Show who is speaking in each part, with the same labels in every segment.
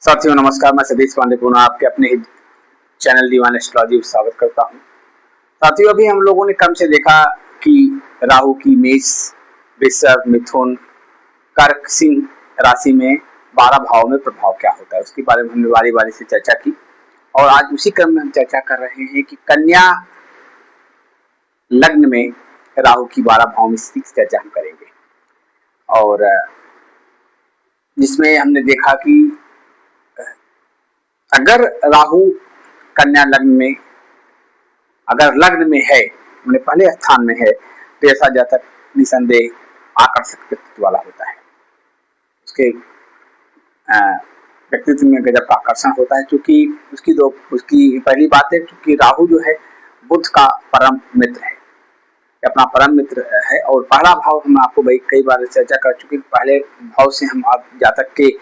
Speaker 1: साथियों नमस्कार, मैं सतीश पांडे पुनः आपके अपने ही चैनल दीवान एस्ट्रोलॉजी में स्वागत करता हूं। साथियों अभी हम लोगों ने क्रम से देखा कि राहु की मेष, वृषभ, मिथुन, कर्क, सिंह राशि में 12 भाव में प्रभाव क्या होता है उसके बारे में हमने बारी बारी से चर्चा की और आज उसी क्रम में हम चर्चा कर रहे हैं कि कन्या लग्न में राहु की 12 भाव में स्थिति की चर्चा हम करेंगे। और जिसमें हमने देखा कि अगर राहु कन्या लग्न में अगर लग्न में है, अपने पहले स्थान में है, तो ऐसा जातक निसंदेह आकर्षक व्यक्तित्व वाला होता है। उसके व्यक्तित्व में गजब का आकर्षण होता है, क्योंकि उसकी पहली बात है क्योंकि राहु जो है बुध का परम मित्र है, अपना परम मित्र है। और पहला भाव हम आपको कई बार चर्चा कर चुके, पहले भाव से हम जातक के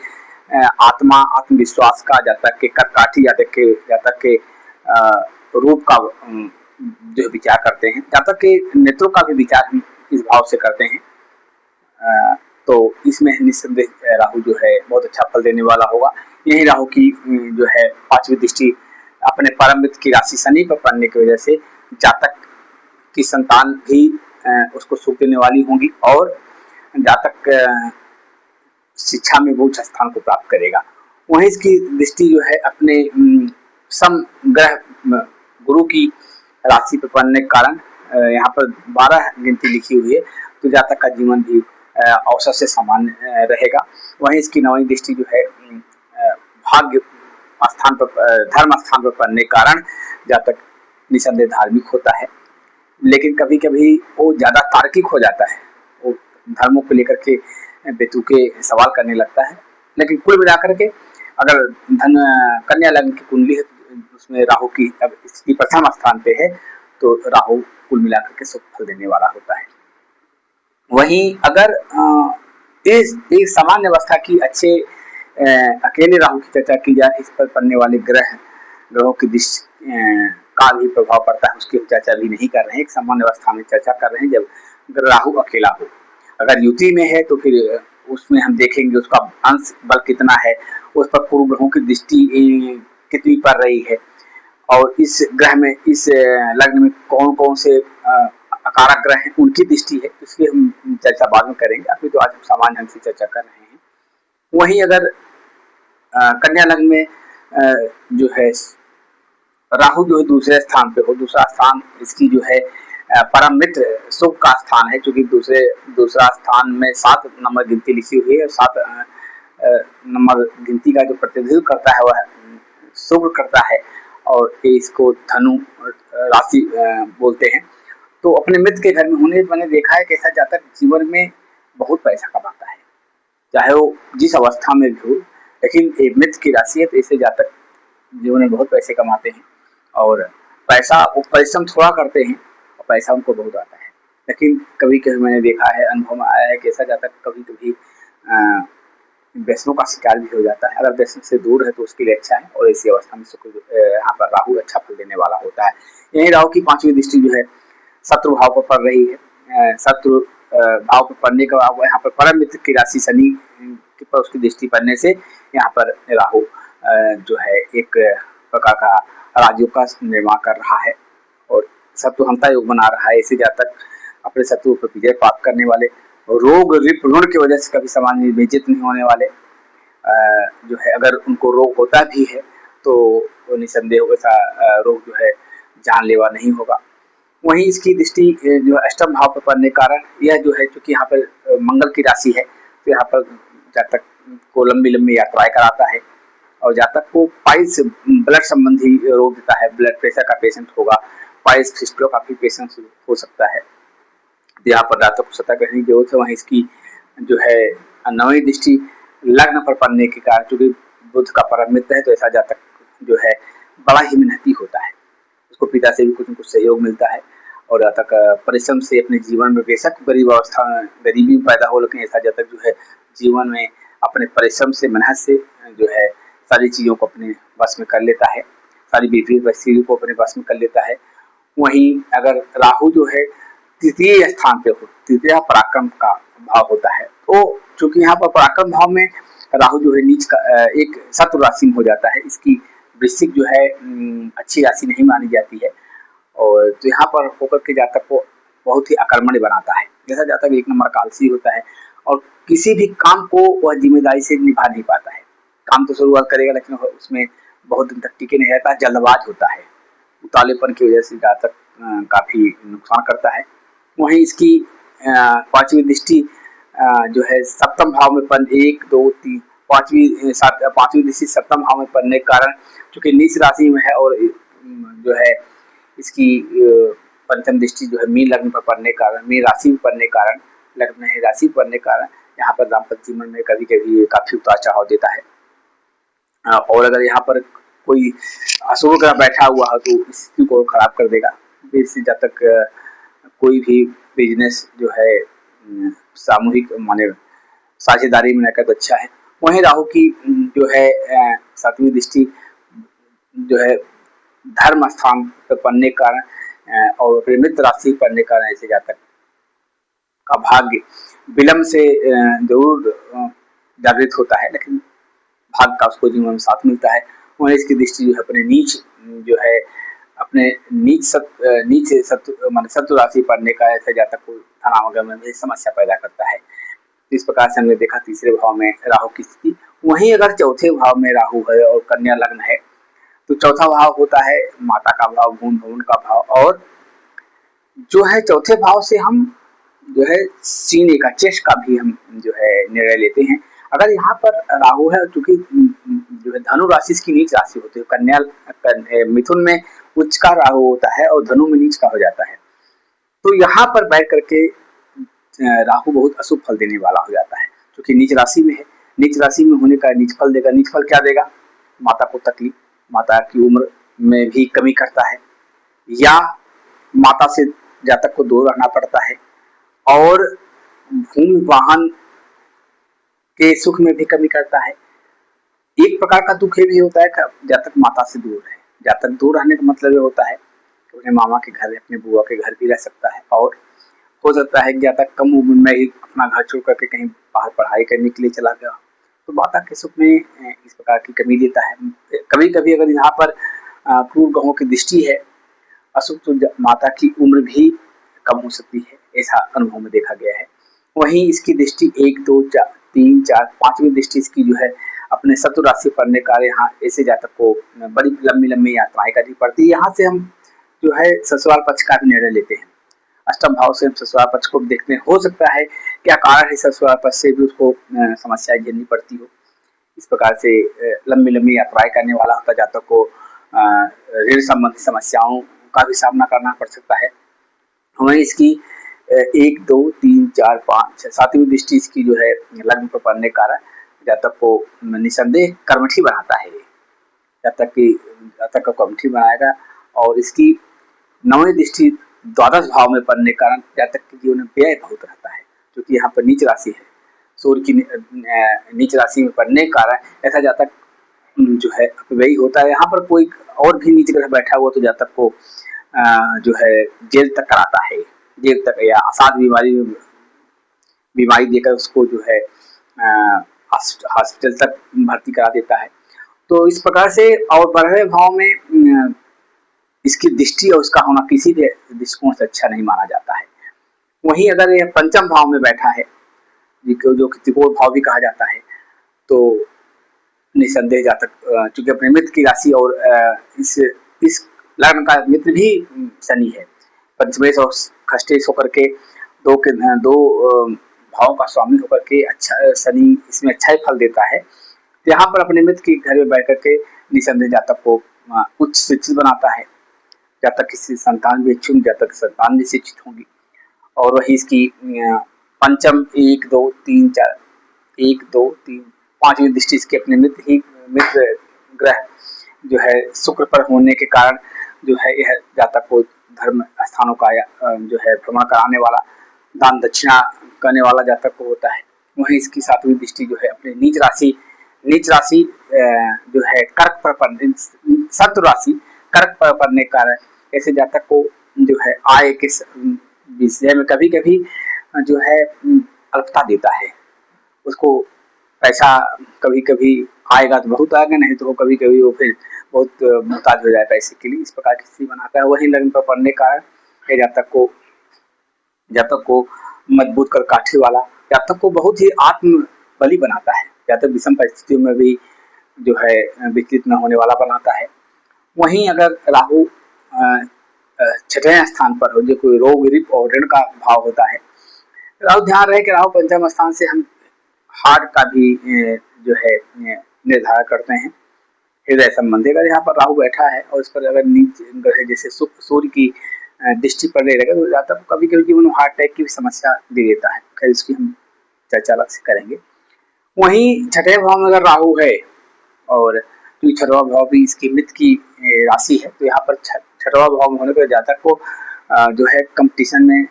Speaker 1: आत्मा, आत्मविश्वास का, जातक के कर्काठी, जातक के रूप का जो विचार करते हैं, जातक के नेत्रों का भी विचार हम इस भाव से करते हैं। तो इसमें निस्संदेह राहु जो है बहुत अच्छा फल देने वाला होगा। यही राहु की जो है 5वीं दृष्टि अपने परम मित्र की राशि शनि पर पड़ने की वजह से जातक की संतान भी उसको सुख देने वाली होंगी और जातक शिक्षा में बहुत अच्छा स्थान को प्राप्त करेगा। वहीं इसकी दृष्टि जो है अपने सम ग्रह गुरु की राशि पर पड़ने के कारण यहाँ पर 12 गिनती लिखी हुई है, तो जातक का जीवन भी औसत से सामान्य रहेगा। वहीं इसकी 9वीं दृष्टि जो है भाग्य स्थान पर, धर्म स्थान पर पड़ने के कारण जातक निसंदेह धार्मिक होता है, लेकिन कभी कभी वो ज्यादा तार्किक हो जाता है, वो धर्मों को लेकर के बेतुके सवाल करने लगता है। लेकिन कुल मिलाकर के अगर धन कन्या लग्न की कुंडली है, उसमें राहु की स्थिति प्रथम स्थान पे है, तो राहु कुल मिलाकर के शुभ फल देने वाला होता है। वहीं अगर इस सामान्य अवस्था की अच्छे अकेले राहु की चर्चा की जाए, इस पर पड़ने वाले ग्रहों की दृष्टि का भी प्रभाव पड़ता है, उसकी चर्चा भी नहीं कर रहे हैं। एक सामान्य अवस्था में चर्चा कर रहे हैं जब राहु अकेला हो। अगर युति में है तो फिर उसमें हम देखेंगे उसका अंश बल कितना है, उस पर पूर्व ग्रहों की दृष्टि कितनी पड़ रही है और इस ग्रह में, इस लग्न में कौन कौन से अकारक ग्रह हैं, उनकी दृष्टि है, इसकी हम चर्चा बाद में करेंगे। अभी तो आज हम सामान्य ढंग से चर्चा कर रहे हैं। वहीं अगर कन्या लग्न में जो है राहु जो है दूसरे स्थान पे हो, दूसरा स्थान इसकी जो है परम मित्र शुभ का स्थान है, क्योंकि दूसरा स्थान में 7 नंबर गिनती लिखी हुई है। 7 नंबर गिनती का जो प्रतिनिधित्व करता है वह शुभ करता है और इसको धनु राशि बोलते हैं। तो अपने मित्र के घर में होने मैंने देखा है कि ऐसा जातक जीवन में बहुत पैसा कमाता है, चाहे वो जिस अवस्था में भी हो, लेकिन एक मित्र की राशि है तो ऐसे जातक जीवन में बहुत पैसे कमाते हैं और पैसा वो परिश्रम थोड़ा करते हैं और पैसा उनको बहुत आता है। लेकिन कभी कभी मैंने देखा है, अनुभव में आया है कि ऐसा जातक कभी कभी व्यसनों का शिकार भी हो जाता है। अगर व्यसन से दूर है तो उसके लिए अच्छा है और ऐसी अवस्था में यहाँ पर राहु अच्छा फल देने वाला होता है। यही राहु की 5वीं दृष्टि जो है शत्रु भाव पर पड़ रही है। शत्रु भाव पर पड़ने का यहाँ पर परम मित्र की राशि शनि पर उसकी दृष्टि पड़ने से यहाँ पर राहु जो है एक प्रकार का राज्यों का निर्माण कर रहा है और शत्रुहंता योग बना रहा है। ऐसे जातक अपने शत्रु पर विजय प्राप्त करने वाले, रोग ऋण की वजह से कभी समाज में बेइज्जत नहीं होने वाले, जो है अगर उनको रोग होता भी है तो निसंदेह वैसा रोग जो है जानलेवा नहीं होगा। वहीं इसकी दृष्टि जो अष्टम भाव पर पड़ने के कारण यह जो है, क्योंकि यहाँ पर मंगल की राशि है, तो यहाँ पर जातक को लंबी लंबी यात्राएं कराता है और जातक को पाइल्स ब्लड संबंधी रोग देता है। ब्लड प्रेशर का पेशेंट होगा, पाइल्स फिस्टुला का भी पेशेंट हो सकता है, तो यहाँ पर जातक को सतर्क रहने की जरूरत है। वहीं इसकी जो है 9वीं दृष्टि लग्न पर पड़ने के कारण, चूंकि बुध का परम मित्र है, तो ऐसा जातक जो है बड़ा ही मेहनती होता है, उसको पिता से भी कुछ न कुछ सहयोग मिलता है और जातक परिश्रम से अपने जीवन में, बेशक गरीबी में पैदा हो, लेकिन ऐसा जातक जो है जीवन में अपने परिश्रम से, मेहनत से जो है सारी चीजों को अपने वश में कर लेता है, सारी विपरीत परिस्थितियों को अपने वश में कर लेता है। वहीं अगर राहु जो है तृतीय स्थान पे हो, तृतीय पराक्रम का भाव होता है, तो चूंकि यहाँ पर पराक्रम भाव में राहु जो है नीच का एक शत्रु राशि में हो जाता है। इसकी वृश्चिक जो है अच्छी राशि नहीं मानी जाती है, और तो यहाँ पर होकर के जातक को बहुत ही अकर्मण्य बनाता है। जैसा जातक एक नंबर का आलसी होता है और किसी भी काम को वह जिम्मेदारी से निभा नहीं पाता है। काम तो शुरुआत करेगा लेकिन उसमें बहुत दिन तक टिके नहीं रहता, जल्दबाज होता है। उतावलेपन की वजह से जातक काफी नुकसान करता है। वहीं इसकी पांचवी दृष्टि जो है सप्तम भाव में पन 1, 2, 3 पांचवी दृष्टि सप्तम भाव में पड़ने के कारण, चूंकि नीच राशि में है और जो है इसकी पंचम दृष्टि जो है मीन लग्न पर पड़ने के कारण, मीन राशि में पड़ने के कारण, लग्न है राशि में पड़ने के कारण यहाँ पर दाम्पत्य जीवन में कभी कभी काफी उतार चढ़ाव देता है। और अगर यहाँ पर कोई अशुभ ग्रह बैठा हुआ है तो स्थिति को खराब कर देगा। इससे जब तक कोई भी बिजनेस जो है सामूहिक माने साझेदारी में रहकर तो अच्छा है। वहीं राहु की जो है सातवीं दृष्टि जो है धर्म स्थान पर पड़ने के कारण और प्रेमित राशि पड़ने के कारण ऐसे जातक का भाग्य विलंब से जरूर जागृत होता है, लेकिन भाग्य का उसको जीवन में साथ मिलता है। वहीं इसकी दृष्टि जो है अपने नीच जो है अपने नीच शत्रु राशि पड़ने का ऐसे जातक को धनागम में भी समस्या पैदा करता है। इस प्रकार से हमने देखा तीसरे भाव में राहु की स्थिति। वहीं अगर चौथे भाव में राहु है और कन्या लग्न है तो चौथा भाव होता है माता का भाव, भूमि भवन का भाव, और जो है चौथे भाव से हम जो है सीने का चेस्ट का भी हम जो है निर्णय लेते हैं। अगर यहाँ पर राहु है, क्योंकि जो है धनु राशि की नीच राशि होती है, कन्या मिथुन में उच्च का राहु होता है और धनु में नीच का हो जाता है, तो यहाँ पर बैठ करके राहु बहुत अशुभ फल देने वाला हो जाता है। क्योंकि नीच राशि में है, नीच राशि में होने का नीच फल देगा। नीच फल क्या देगा? माता को तकलीफ, माता की उम्र में भी कमी करता है, या माता से जातक को दूर रहना पड़ता है, और भूमि वाहन के सुख में भी कमी करता है। एक प्रकार का दुख ये भी होता है कि जातक माता से दूर है। जातक दूर रहने का मतलब ये होता है कि अपने मामा के घर, अपने बुआ के घर भी रह सकता है, और हो सकता है कि जातक कम उम्र में ही अपना घर छोड़ करके कहीं बाहर पढ़ाई करने के लिए चला गया, तो माता के सुख में इस प्रकार की कमी देता है। कभी कभी अगर यहाँ पर क्रूर ग्रहों की दृष्टि है अशुभ, तो माता की उम्र भी कम हो सकती है, ऐसा अनुभव में देखा गया है। वहीं इसकी दृष्टि 1, 2, 3, 4, 5वीं दृष्टि इसकी जो है अपने शत्रु राशि पड़ने का यहाँ ऐसे जातक को बड़ी लंबी यात्राएं करनी पड़ती है। यहाँ से हम जो है ससुराल पक्ष का भी निर्णय लेते हैं। अष्टम भाव से हम ससुराल पक्ष को देखते हैं। हो सकता है क्या कारण है ससुराल पक्ष से भी उसको समस्याएं झेलनी पड़ती हो। इस प्रकार से लंबी यात्राएं करने वाला होता जातक को ऋण संबंधी समस्याओं का भी सामना करना पड़ सकता है। वहीं इसकी 1, 2, 3, 4, 5, 6, 7वीं दृष्टि इसकी जो है लग्न पर पड़ने के कारण जातक को निसंदेह कर्मठी बनाता है। जातक को कर्मठी बनाएगा, और इसकी 9वीं दृष्टि द्वादश भाव में पड़ने के कारण जातक के जीवन में व्यय बहुत रहता है, क्योंकि यहाँ पर नीच राशि है। सूर्य की नीच राशि में पड़ने के कारण ऐसा जातक जो है व्ययी होता है। यहाँ पर कोई और भी नीच ग्रह बैठा हुआ तो जातक को जो है जेल तक कराता है, जेल तक या असाध्य बीमारी देकर उसको जो है हॉस्पिटल तक भर्ती करा देता है। तो इस प्रकार से, और 12वें भाव में इसकी दृष्टि और उसका होना किसी भी दृष्टिकोण से अच्छा नहीं माना जाता है। वहीं अगर यह पंचम भाव में बैठा है, जो कि त्रिकोण भाव भी कहा जाता है, तो निसंदेह जातक चूंकि अपने मित्र की राशि और इस लग्न का मित्र भी शनि है, पंचमेश और खष्टेश होकर के दो भाव का स्वामी होकर के अच्छा शनि इसमें अच्छा ही फल देता है। तो यहाँ पर अपने मित्र के घर में बैठ करके निसंदेह जातक को उच्च शिक्षित बनाता है। जातक किसी संतान भी इच्छुक, जातक संतान भी शिक्षित होंगी। और वही इसकी पंचम 1, 2, 3, 4, 1, 2, 3, 5वीं दृष्टि इसके अपने मित्र ग्रह जो है शुक्र पर होने के कारण जो है यह जातक को धर्म स्थानों का जो है भ्रमण कराने वाला, दान दक्षिणा करने वाला जातक को होता है। वहीं इसकी 7वीं दृष्टि जो है अपने नीच राशि जो है कर्क पर पड़ने, शत्रु राशि कर्क पर पड़ने के कारण ऐसे जातक को जो है आय के विषय में कभी कभी जो है अल्पता देता है, उसको पैसा कभी कभी आएगा तो बहुत आएगा, नहीं तो कभी कभी वो फिर बहुत मोहताज हो जाए पैसे के लिए, इस प्रकार की स्थिति बनाता है। वही लग्न पर पड़ने का जातक को मजबूत कर काठी वाला, जातक को बहुत ही आत्म बली बनाता है, जातक विषम परिस्थितियों में भी जो है विचलित न होने वाला बनाता है। वहीं अगर राहु छठे स्थान पर हो, जो कोई रोग रिप और ऋण का भाव होता है, राहु ध्यान रहे कि राहु पंचम स्थान से हम हार्ट का भी जो है निर्धारण करते हैं, हृदय संबंधी। अगर यहाँ पर राहु बैठा है और इस पर अगर नीच ग्रह जैसे सूर्य की दृष्टि पड़ने लगे तो जाता है कभी कभी जीवन में हार्ट अटैक की भी समस्या दे देता है। खैर इसकी हम चर्चा अलग से करेंगे। वहीं छठे भाव में अगर राहु है और तो छठवां भाव भी इसकी मृत की राशि है, तो यहाँ पर छठवां भाव में होने पर जातक को जो है कंपटीशन में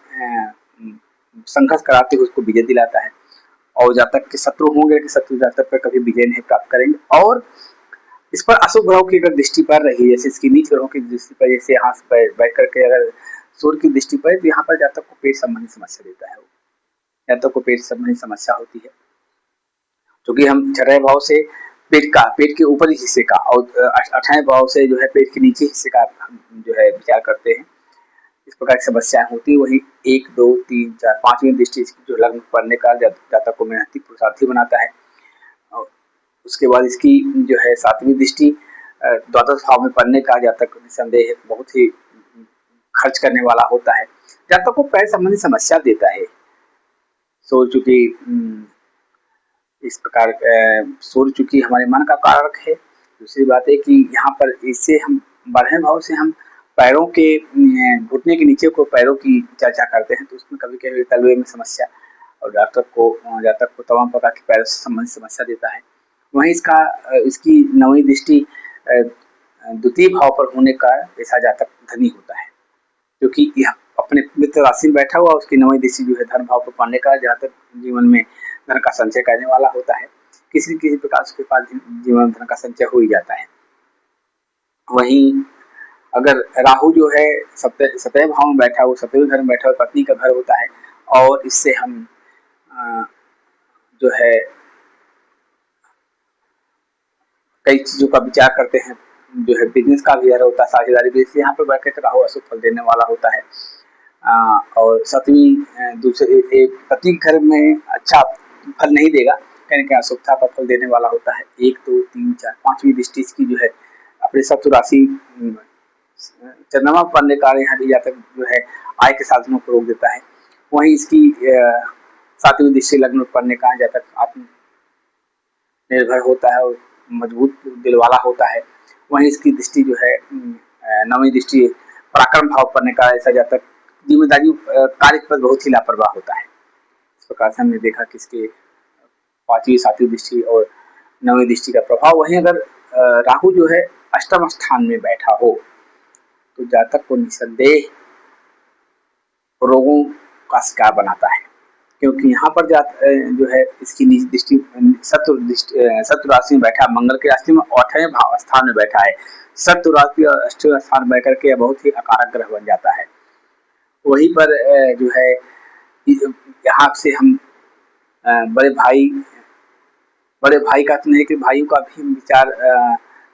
Speaker 1: संघर्ष कराते हुए उसको विजय दिलाता है, और जातक के शत्रु होंगे कि शत्रु जातक पर कभी विजय नहीं प्राप्त करेंगे। और इस पर अशुभ ग्रहों की अगर दृष्टि पड़ रही है, जैसे इसकी नीच ग्रहों की दृष्टि पर, जैसे यहाँ से बैठ करके अगर सूर्य की दृष्टि पड़े तो यहाँ पर जातक को पेट संबंधी समस्या देता है, जातक को पेट संबंधी समस्या होती है, क्योंकि हम छठे भाव से पेट के ऊपरी हिस्से का और अठारह भाव से जो है पेट के नीचे हिस्से का जो है विचार करते हैं, इस प्रकार की समस्याएं होती है। वही 1, 2, 3, 4, 5वीं दृष्टि जो लग्न पढ़ने का जातक को मेहनती पुरुषार्थी बनाता है। और उसके बाद इसकी जो है 7वीं दृष्टि द्वादश भाव में पढ़ने का जातक निसंदेह बहुत ही खर्च करने वाला होता है, जातक को पैर संबंधी समस्या देता है। सो चूंकि इस प्रकार सूर्य चूंकि हमारे मन का कारक है। दूसरी बात है कि यहाँ पर इससे हम 12वें भाव से हम पैरों के घुटने के नीचे को पैरों की चर्चा करते हैं, तो उसमें कभी कभी तलवे में समस्या और जातक को तमाम प्रकार की पैरों से संबंधित समस्या देता है। वहीं इसकी 9वीं दृष्टि द्वितीय भाव पर होने का ऐसा जातक धनी होता है, क्योंकि यह अपने मित्र राशि में बैठा हुआ, उसकी 9वीं दृष्टि जो है धन भाव पर पड़ने का जातक जीवन में धन का संचय करने वाला होता है। किसी न किसी प्रकार उसके पास जीवन में धन का संचय हो ही जाता है। वहीं अगर राहु जो है सप्तम भाव में बैठा हुआ, 7वें घर में बैठा हुआ पत्नी का घर होता है, और इससे हम जो है कई चीजों का विचार करते हैं, जो है बिजनेस का भी घर होता है, साझेदारी भी, यहाँ पर बैठ कर राहु अशुभ फल देने वाला होता है। और 7वीं दूसरे पत्नी घर में अच्छा फल नहीं देगा, कहीं कहीं अशुभता का फल देने वाला होता है। 1, 2, 3, 4, 5वीं दृष्टि की जो है अपने शत्रु राशि चंद्रमा पढ़ने का यहाँ भी जातक जो है आय के साधनों को रोक देता है। वहीं इसकी 7वीं दृष्टि लग्न पढ़ने का जातक आत्मनिर्भर होता है और मजबूत दिल वाला होता है। वहीं इसकी दृष्टि जो है 9वीं दृष्टि पराक्रम भाव पढ़ने का ऐसा जातक जिम्मेदारी कार्य पर बहुत ही लापरवाह होता है। इस प्रकार से हमने देखा कि इसके 5वीं 7वीं दृष्टि और 9वीं दृष्टि का प्रभाव। वहीं अगर राहु जो है अष्टम स्थान में बैठा हो तो जातक को निसंदेह रोगों का शिकार बनाता है, क्योंकि यहाँ पर जो है इसकी निज दृष्टि शत्रु राशि में बैठा, मंगल की राशि में 8वें भाव स्थान में बैठा है। शत्रु राशि और 8वें स्थान में बैठकर के बहुत ही अकारक ग्रह बन जाता है। वहीं पर जो है यहाँ से हम बड़े भाई का तो नहीं कि भाइयों का भी हम विचार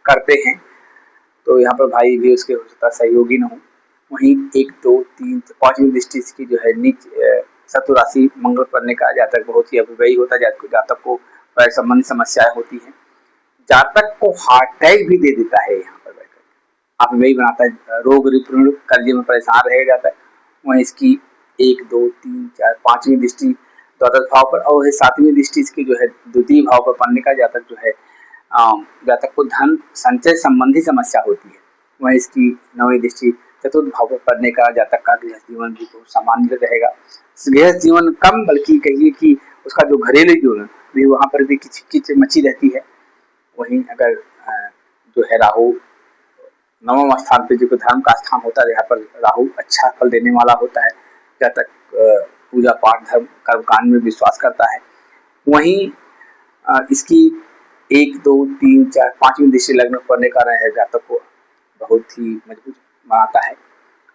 Speaker 1: करते हैं, तो यहाँ पर भाई भी उसके हो सकता सहयोगी न हो। वहीं 1, 2, 3, 5वीं दृष्टि की जो है नीच शत्रु राशि मंगल पढ़ने का जातक बहुत ही अभिव्ययी होता है, जातक को पैर संबंधी समस्याएं होती हैं, जातक को हार्ट अटैक भी दे देता है। यहाँ पर बैठकर अभिव्ययी बनाता है, रोग रिपूर्ण कर्जे में परेशान रह जाता है। वहीं इसकी 1, 2, 3, 4, 5वीं दृष्टि द्वादश भाव पर और 7वीं दृष्टि इसकी जो है द्वितीय भाव पर पढ़ने का जातक जो है जातक को धन संचय संबंधी समस्या होती है। वहीं इसकी 9वीं दृष्टि चतुर्थ भाव पर पढ़ने का जातक का गृह जीवन भी बहुत सामान्य रहेगा। गृह जीवन कम बल्कि कहिए कि उसका जो घरेलू जीवन भी वहाँ पर भी किच मची रहती है। वहीं अगर जो है राहु 9वें स्थान पे जो धर्म का स्थान होता है, यहाँ पर राहु अच्छा फल देने वाला होता है, जातक पूजा पाठ धर्म कर्म कांड में विश्वास करता है। वहीं इसकी 1, 2, 3, 4, 5वीं दृष्टि लग्न पढ़ने का है, जातक को बहुत ही मजबूत बनाता है,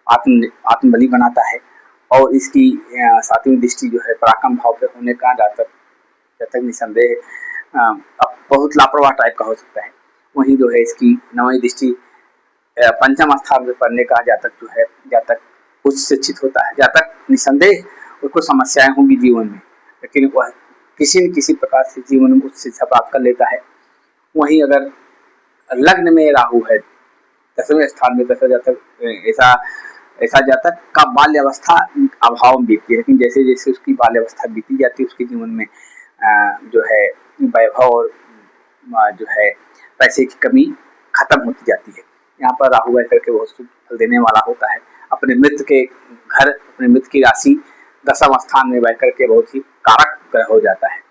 Speaker 1: आत्मबली बनाता है। और इसकी 7वीं दृष्टि जो है पराक्रम भाव पे होने का जातक निसंदेह अब बहुत लापरवाह टाइप का हो सकता है। वहीं जो है इसकी नवीं दृष्टि पंचम स्थान में पढ़ने का जातक जो है, जातक उच्च शिक्षित होता है, जातक निसंदेह उसको समस्याएं होंगी जीवन में, लेकिन वह किसी न किसी प्रकार से जीवन में उच्च शिक्षा प्राप्त कर लेता है। वहीं अगर लग्न में राहु है 10वें स्थान में, दसवें जातक ऐसा जातक का बाल्यावस्था अभाव में बीतती है, लेकिन जैसे जैसे उसकी बाल्यावस्था बीती जाती है उसके जीवन में जो है वैभव और जो है पैसे की कमी खत्म होती जाती है। यहाँ पर राहु बैठ करके बहुत फल देने वाला होता है। अपने मित्र के घर, अपने मित्र की राशि 10वां स्थान में बैठ करके बहुत ही कारक ग्रह हो जाता है।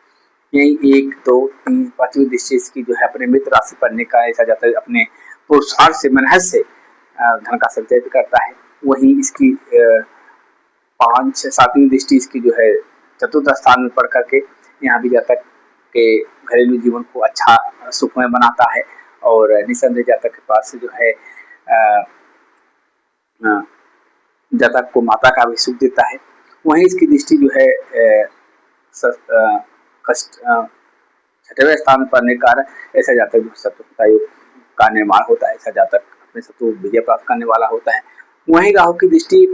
Speaker 1: यही 1, 2, 3, 5वीं दृष्टि इसकी जो है अपने मित्र राशि पढ़ने का ऐसा जाता है, अपने पुरुषार्थ से मेहनत से धन का संचय भी करता है। वहीं इसकी 5, 6, 7वीं दृष्टि इसकी जो है चतुर्थ स्थान में पढ़ करके यहाँ भी जातक के घरेलू जीवन को अच्छा सुखमय बनाता है और निसंदेह जातक के पास से जो है जातक को माता का भी सुख देता है। वहीं इसकी दृष्टि जो है 6वें स्थान में पढ़ने का ऐसा जातक जो शत्रुता योग का निर्माण होता है, ऐसा जातक अपने शत्रु विजय प्राप्त करने वाला होता है। वहीं राहु की दृष्टि,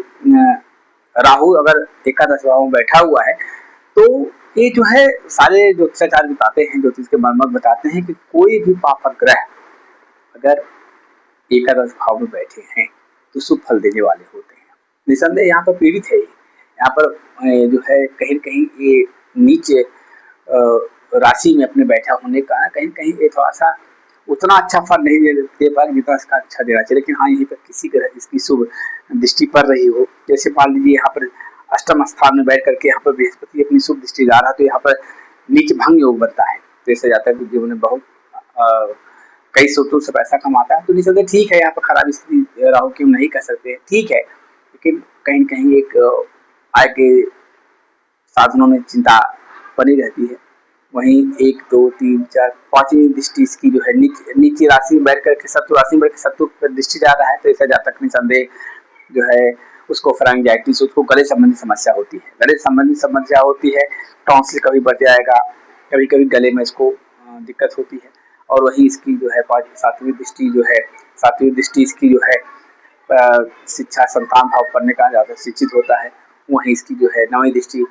Speaker 1: राहु अगर एकादश भाव में बैठा हुआ है तो ये जो है सारे ज्योतिषाचार्य बताते हैं, ज्योतिष के मर्मज्ञ बताते हैं कि कोई भी पापक ग्रह अगर एकादश भाव में बैठे हैं तो शुभ फल देने वाले होते हैं। निसंदेह यहाँ पर पीड़ित है, यहाँ पर जो है कहीं न कहीं ये नीचे राशि में अपने बैठा होने का कहीं कहीं ये थोड़ा सा उतना अच्छा फल नहीं दे पाएगा जितना इसका अच्छा देना चाहिए। लेकिन हाँ, यहीं पर किसी ग्रह इसकी शुभ दृष्टि पड़ रही हो, जैसे मान लीजिए यहाँ पर अष्टम स्थान में बैठ करके यहाँ पर बृहस्पति अपनी शुभ दृष्टि ला रहा है तो यहाँ पर नीच भंग योग बनता है। तो ऐसा जाता है कि जीवन में बहुत कई स्रोतों से पैसा कमाता है। तो निसंदेह ठीक है, यहाँ पर खराब स्थिति राहु की हम नहीं कह सकते, ठीक है, लेकिन कहीं कहीं एक आय के साधनों में चिंता बनी रहती है। वहीं 1, 2, 3, 4, 5वीं दृष्टि इसकी जो है नीचे राशि में बैठ करके शत्रु राशि में बैठ के शत्रु पर दृष्टि जा रहा है। तो ऐसा जातक निसंदेह जो है उसको फ्रेंजाइटिस, उसको गले संबंधी समस्या होती है, गले संबंधी समस्या होती है, टॉन्सिल कभी बढ़ जाएगा, कभी कभी गले में इसको दिक्कत होती है। और वही इसकी जो है 7वीं दृष्टि जो है, 7वीं दृष्टि इसकी जो है शिक्षा संतान भाव पढ़ने का ज्यादा शिक्षित होता है। वहीं इसकी जो है 9वीं दृष्टि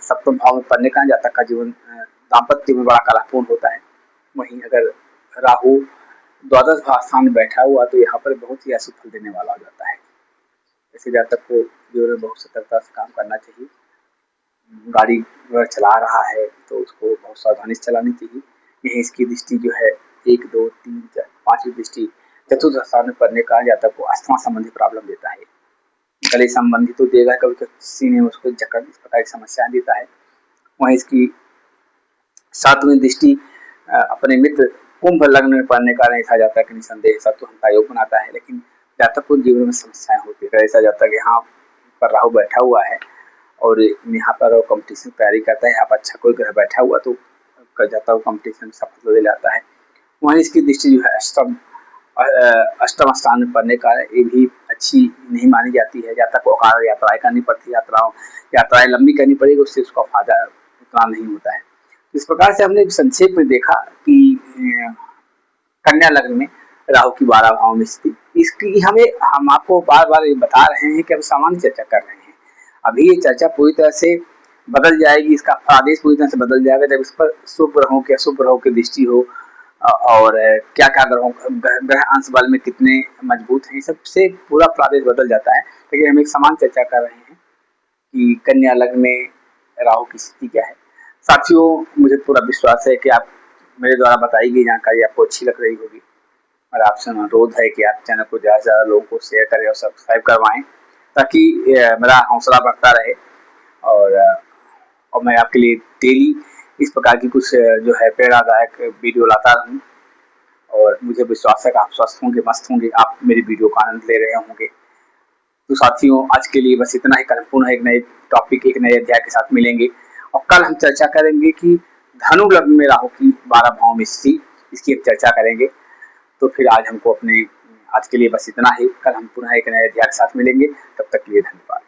Speaker 1: सप्तम भाव में पढ़ने का जातक का जीवन दाम्पत्य में बड़ा कलापूर्ण होता है। वहीं अगर राहु द्वादश भाव स्थान में बैठा हुआ तो यहाँ पर बहुत ही अशुभ फल देने वाला हो जाता है। ऐसे जातक को जीवन में बहुत सतर्कता से काम करना चाहिए। गाड़ी अगर चला रहा है तो उसको बहुत सावधानी से चलानी चाहिए। यही इसकी दृष्टि जो है 1, 2, 3, 4, 5वीं दृष्टि चतुर्थ स्थान में पढ़ने का जातक को अस्थमा संबंधी प्रॉब्लम देता है, गले संबंधी तो देगा, कभी कभी सीने में उसको जकड़ इस प्रकार की समस्याएं देता है। वहीं इसकी 7वीं दृष्टि अपने मित्र कुंभ लग्न में पढ़ने का ऐसा जातक कि निसंदेह शत्रुहंता योग बनाता है, लेकिन जातक को जीवन में समस्याएं होती है। ऐसा जातक यहाँ पर राहु बैठा हुआ है और यहाँ पर कंपटीशन तैयारी करता है, यहाँ पर अच्छा कोई ग्रह बैठा हुआ तो जाता है कंपटीशन में सफल ले जाता है। वहीं इसकी दृष्टि जो है अष्टम स्थान में पढ़ने का ये भी अच्छी नहीं मानी जाती है। जातक को अकारण यात्राएं करनी पड़ती है, यात्राएं लंबी करनी पड़ेगी, उससे उसका फायदा उतना नहीं होता है। इस प्रकार से हमने संक्षेप में देखा कि कन्या लग्न में राहु की 12 भाव में स्थिति, इसकी हम आपको बार बार ये बता रहे हैं कि अब सामान्य चर्चा कर रहे हैं। अभी ये चर्चा पूरी तरह से बदल जाएगी, इसका आदेश पूरी तरह से बदल जाएगा जब इस पर शुभ ग्रहों के अशुभ ग्रहों की दृष्टि हो और क्या क्या ग्रह अंश बल में कितने मजबूत हैं, सबसे पूरा प्रादेश बदल जाता है। लेकिन हम एक समान चर्चा कर रहे हैं कि कन्या लग्न में राहु की स्थिति क्या है। साथियों, मुझे पूरा विश्वास है कि आप मेरे द्वारा बताई गई जानकारी आपको अच्छी लग रही होगी और आपसे अनुरोध है कि आप चैनल को ज़्यादा से ज़्यादा लोगों को शेयर करें और सब्सक्राइब करवाएं ताकि मेरा हौसला बढ़ता रहे और मैं आपके लिए डेली इस प्रकार की कुछ जो है प्रेरणादायक वीडियो लाता रहूं। और मुझे विश्वास है कि आप स्वस्थ होंगे, मस्त होंगे, आप मेरी वीडियो का आनंद ले रहे होंगे। तो साथियों, आज के लिए बस इतना ही। कल पुनः एक नए टॉपिक, एक नए अध्याय के साथ मिलेंगे और कल हम चर्चा करेंगे कि धनु लग्न में राहु की 12 भाव में स्थिति, इसकी एक चर्चा करेंगे। तो फिर आज के लिए बस इतना ही। कल हम पुनः एक नए अध्याय के साथ मिलेंगे, तब तक के लिए धन्यवाद।